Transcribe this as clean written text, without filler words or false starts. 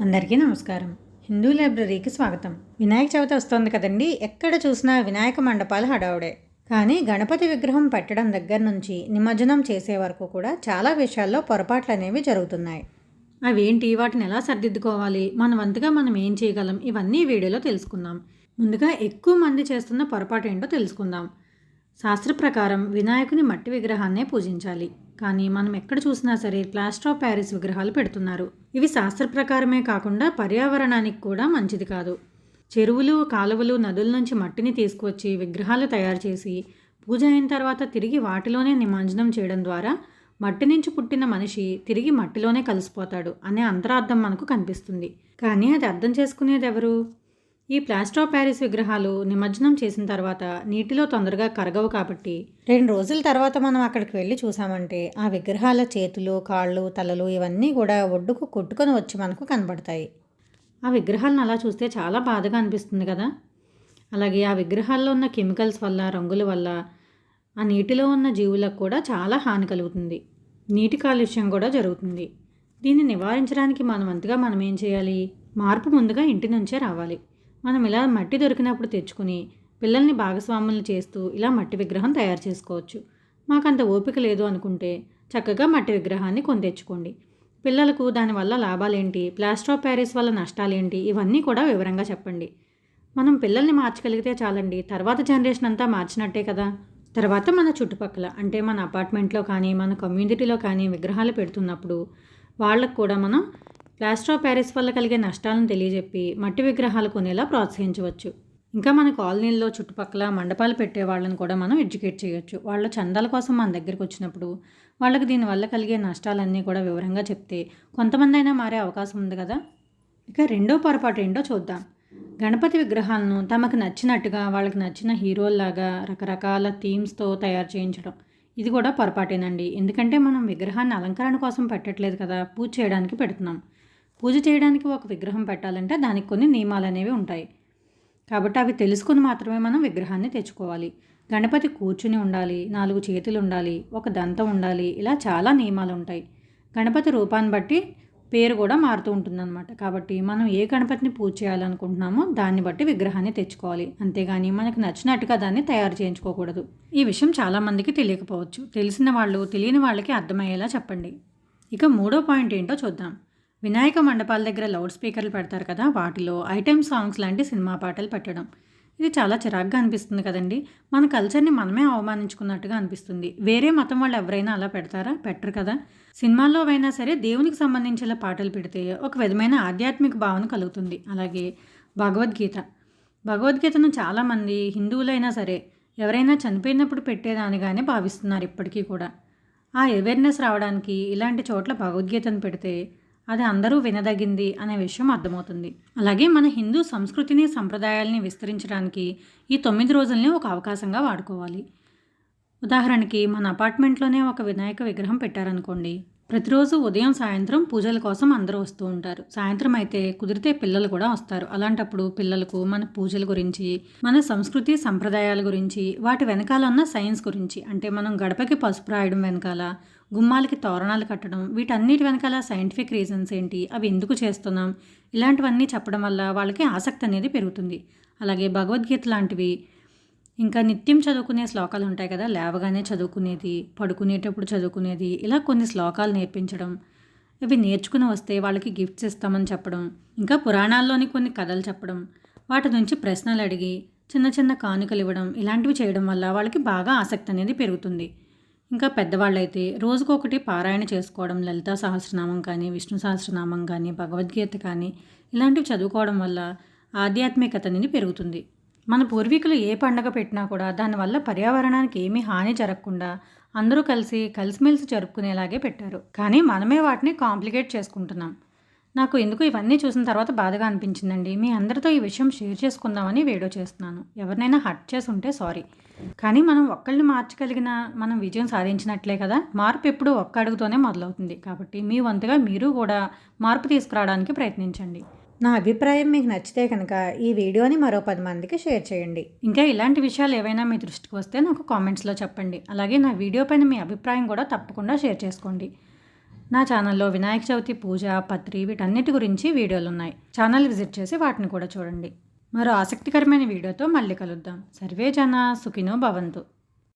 అందరికీ నమస్కారం. హిందూ లైబ్రరీకి స్వాగతం. వినాయక చవితి వస్తుంది కదండి. ఎక్కడ చూసినా వినాయక మండపాలు హడావుడే. కానీ గణపతి విగ్రహం పెట్టడం దగ్గర నుంచి నిమజ్జనం చేసే వరకు కూడా చాలా విషయాల్లో పొరపాట్లు అనేవి జరుగుతున్నాయి. అవేంటి, వాటిని ఎలా సర్దిద్దుకోవాలి, మన వంతుగా మనం ఏం చేయగలం, ఇవన్నీ వీడియోలో తెలుసుకుందాం. ముందుగా ఎక్కువ మంది చేస్తున్న పొరపాటు ఏంటో తెలుసుకుందాం. శాస్త్ర ప్రకారం వినాయకుని మట్టి విగ్రహాన్నే పూజించాలి. కానీ మనం ఎక్కడ చూసినా సరే ప్లాస్టర్ ఆఫ్ ప్యారిస్ విగ్రహాలు పెడుతున్నారు. ఇవి శాస్త్ర ప్రకారమే కాకుండా పర్యావరణానికి కూడా మంచిది కాదు. చెరువులు, కాలువలు, నదుల నుంచి మట్టిని తీసుకువచ్చి విగ్రహాలు తయారు చేసి పూజ అయిన తర్వాత తిరిగి వాటిలోనే నిమజ్జనం చేయడం ద్వారా మట్టి నుంచి పుట్టిన మనిషి తిరిగి మట్టిలోనే కలిసిపోతాడు అనే అంతరార్థం మనకు కనిపిస్తుంది. కానీ అది అర్థం చేసుకునేది ఎవరు? ఈ ప్లాస్టర్ ఆఫ్ ప్యారిస్ విగ్రహాలు నిమజ్జనం చేసిన తర్వాత నీటిలో తొందరగా కరగవు కాబట్టి 2 రోజుల తర్వాత మనం అక్కడికి వెళ్ళి చూసామంటే ఆ విగ్రహాల చేతులు, కాళ్ళు, తలలు ఇవన్నీ కూడా ఒడ్డుకు కొట్టుకొని వచ్చి మనకు కనబడతాయి. ఆ విగ్రహాలను అలా చూస్తే చాలా బాధగా అనిపిస్తుంది కదా. అలాగే ఆ విగ్రహాల్లో ఉన్న కెమికల్స్ వల్ల, రంగుల వల్ల ఆ నీటిలో ఉన్న జీవులకు కూడా చాలా హాని కలుగుతుంది. నీటి కాలుష్యం కూడా జరుగుతుంది. దీన్ని నివారించడానికి మన వంతుగా మనం ఏం చేయాలి? మార్పు ముందుగా ఇంటి నుంచే రావాలి. మనం ఇలా మట్టి దొరికినప్పుడు తెచ్చుకుని పిల్లల్ని భాగస్వాములు చేస్తూ ఇలా మట్టి విగ్రహం తయారు చేసుకోవచ్చు. మాకంత ఓపిక లేదు అనుకుంటే చక్కగా మట్టి విగ్రహాన్ని కొని తెచ్చుకోండి. పిల్లలకు దానివల్ల లాభాలేంటి, ప్లాస్టర్ ఆఫ్ ప్యారిస్ వల్ల నష్టాలేంటి, ఇవన్నీ కూడా వివరంగా చెప్పండి. మనం పిల్లల్ని మార్చగలిగితే చాలండి, తర్వాత జనరేషన్ అంతా మార్చినట్టే కదా. తర్వాత మన చుట్టుపక్కల అంటే మన అపార్ట్మెంట్లో కానీ మన కమ్యూనిటీలో కానీ విగ్రహాలు పెడుతున్నప్పుడు వాళ్ళకు కూడా మనం ప్లాస్టర్ ఆఫ్ ప్యారిస్ వల్ల కలిగే నష్టాలను తెలియజెప్పి మట్టి విగ్రహాలు కొనేలా ప్రోత్సహించవచ్చు. ఇంకా మన కాలనీల్లో చుట్టుపక్కల మండపాలు పెట్టే వాళ్ళని కూడా మనం ఎడ్యుకేట్ చేయొచ్చు. వాళ్ళ చందాల కోసం మన దగ్గరికి వచ్చినప్పుడు వాళ్ళకి దీనివల్ల కలిగే నష్టాలన్నీ కూడా వివరంగా చెప్తే కొంతమంది అయినా మారే అవకాశం ఉంది కదా. ఇక రెండో పొరపాటు ఏంటో చూద్దాం. గణపతి విగ్రహాలను తమకు నచ్చినట్టుగా వాళ్ళకి నచ్చిన హీరోల్లాగా రకరకాల థీమ్స్తో తయారు చేయించడం, ఇది కూడా పొరపాటేనండి. ఎందుకంటే మనం విగ్రహాన్ని అలంకరణ కోసం పెట్టట్లేదు కదా, పూజ చేయడానికి పెడుతున్నాం. పూజ చేయడానికి ఒక విగ్రహం పెట్టాలంటే దానికి కొన్ని నియమాలు అనేవి ఉంటాయి. కాబట్టి అవి తెలుసుకుని మాత్రమే మనం విగ్రహాన్ని తెచ్చుకోవాలి. గణపతి కూర్చుని ఉండాలి, 4 చేతులు ఉండాలి, ఒక దంతం ఉండాలి, ఇలా చాలా నియమాలు ఉంటాయి. గణపతి రూపాన్ని బట్టి పేరు కూడా మారుతూ ఉంటుందన్నమాట. కాబట్టి మనం ఏ గణపతిని పూజ చేయాలనుకుంటున్నామో దాన్ని బట్టి విగ్రహాన్ని తెచ్చుకోవాలి. అంతేగాని మనకు నచ్చినట్టుగా దాన్ని తయారు చేయించుకోకూడదు. ఈ విషయం చాలామందికి తెలియకపోవచ్చు. తెలిసిన వాళ్ళు తెలియని వాళ్ళకి అర్థమయ్యేలా చెప్పండి. ఇక మూడో పాయింట్ ఏంటో చూద్దాం. వినాయక మండపాల దగ్గర లౌడ్ స్పీకర్లు పెడతారు కదా, వాటిలో ఐటెమ్ సాంగ్స్ లాంటి సినిమా పాటలు పెట్టడం, ఇది చాలా చిరాగ్గా అనిపిస్తుంది కదండి. మన కల్చర్ని మనమే అవమానించుకున్నట్టుగా అనిపిస్తుంది. వేరే మతం వాళ్ళు ఎవరైనా అలా పెడతారా? పెట్టరు కదా. సినిమాల్లో అయినా సరే దేవునికి సంబంధించిన పాటలు పెడితే ఒక విధమైన ఆధ్యాత్మిక భావన కలుగుతుంది. అలాగే భగవద్గీతను చాలామంది హిందువులైనా సరే ఎవరైనా చనిపోయినప్పుడు పెట్టేదానిగానే భావిస్తున్నారు ఇప్పటికీ కూడా. ఆ అవేర్నెస్ రావడానికి ఇలాంటి చోట్ల భగవద్గీతను పెడితే అది అందరూ వినదగింది అనే విషయం అర్థమవుతుంది. అలాగే మన హిందూ సంస్కృతిని, సంప్రదాయాల్ని విస్తరించడానికి ఈ 9 రోజుల్ని ఒక అవకాశంగా వాడుకోవాలి. ఉదాహరణకి మన అపార్ట్మెంట్లోనే ఒక వినాయక విగ్రహం పెట్టారనుకోండి. ప్రతిరోజు ఉదయం, సాయంత్రం పూజల కోసం అందరూ వస్తూ ఉంటారు. సాయంత్రం అయితే కుదిరితే పిల్లలు కూడా వస్తారు. అలాంటప్పుడు పిల్లలకు మన పూజల గురించి, మన సంస్కృతి సంప్రదాయాల గురించి, వాటి వెనకాల ఉన్న సైన్స్ గురించి, అంటే మనం గడపకి పసుపు రాయడం వెనకాల, గుమ్మాలకి తోరణాలు కట్టడం, వీటన్నిటి వెనకాల సైంటిఫిక్ రీజన్స్ ఏంటి, అవి ఎందుకు చేస్తున్నాం, ఇలాంటివన్నీ చెప్పడం వల్ల వాళ్ళకి ఆసక్తి అనేది పెరుగుతుంది. అలాగే భగవద్గీత లాంటివి, ఇంకా నిత్యం చదువుకునే శ్లోకాలు ఉంటాయి కదా, లేవగానే చదువుకునేది, పడుకునేటప్పుడు చదువుకునేది, ఇలా కొన్ని శ్లోకాలు నేర్పించడం, ఇవి నేర్చుకుని వస్తే వాళ్ళకి గిఫ్ట్స్ ఇస్తామని చెప్పడం, ఇంకా పురాణాల్లోని కొన్ని కథలు చెప్పడం, వాటి నుంచి ప్రశ్నలు అడిగి చిన్న చిన్న కానుకలు ఇవ్వడం, ఇలాంటివి చేయడం వల్ల వాళ్ళకి బాగా ఆసక్తి అనేది పెరుగుతుంది. ఇంకా పెద్దవాళ్ళైతే రోజుకొకటి పారాయణ చేసుకోవడం, లలితా సహస్రనామం కానీ, విష్ణు సహస్రనామం కానీ, భగవద్గీత కానీ ఇలాంటివి చదువుకోవడం వల్ల ఆధ్యాత్మికత అనేది పెరుగుతుంది. మన పూర్వీకులు ఏ పండగ పెట్టినా కూడా దానివల్ల పర్యావరణానికి ఏమీ హాని జరగకుండా అందరూ కలిసిమెలిసి జరుపుకునేలాగే పెట్టారు. కానీ మనమే వాటిని కాంప్లికేట్ చేసుకుంటున్నాం. నాకు ఎందుకు ఇవన్నీ చూసిన తర్వాత బాధగా అనిపించిందండి. మీ అందరితో ఈ విషయం షేర్ చేసుకుందామని వీడియో చేస్తున్నాను. ఎవరినైనా హర్ట్ చేసి ఉంటే సారీ. కానీ మనం ఒక్కళ్ళని మార్చగలిగిన మనం విజయం సాధించినట్లే కదా. మార్పు ఎప్పుడు ఒక్క అడుగుతోనే మొదలవుతుంది. కాబట్టి మీ వంతుగా మీరు కూడా మార్పు తీసుకురావడానికి ప్రయత్నించండి. నా అభిప్రాయం మీకు నచ్చితే కనుక ఈ వీడియోని మరో 10 మందికి షేర్ చేయండి. ఇంకా ఇలాంటి విషయాలు ఏవైనా మీ దృష్టికి వస్తే నాకు కామెంట్స్లో చెప్పండి. అలాగే నా వీడియో పైన మీ అభిప్రాయం కూడా తప్పకుండా షేర్ చేసుకోండి. నా ఛానల్లో వినాయక చవితి పూజ, పత్రి వీటన్నిటి గురించి వీడియోలు ఉన్నాయి. ఛానల్ విజిట్ చేసి వాటిని కూడా చూడండి. మరో ఆసక్తికరమైన వీడియోతో మళ్ళీ కలుద్దాం. సర్వే జన సుఖినో భవంతు.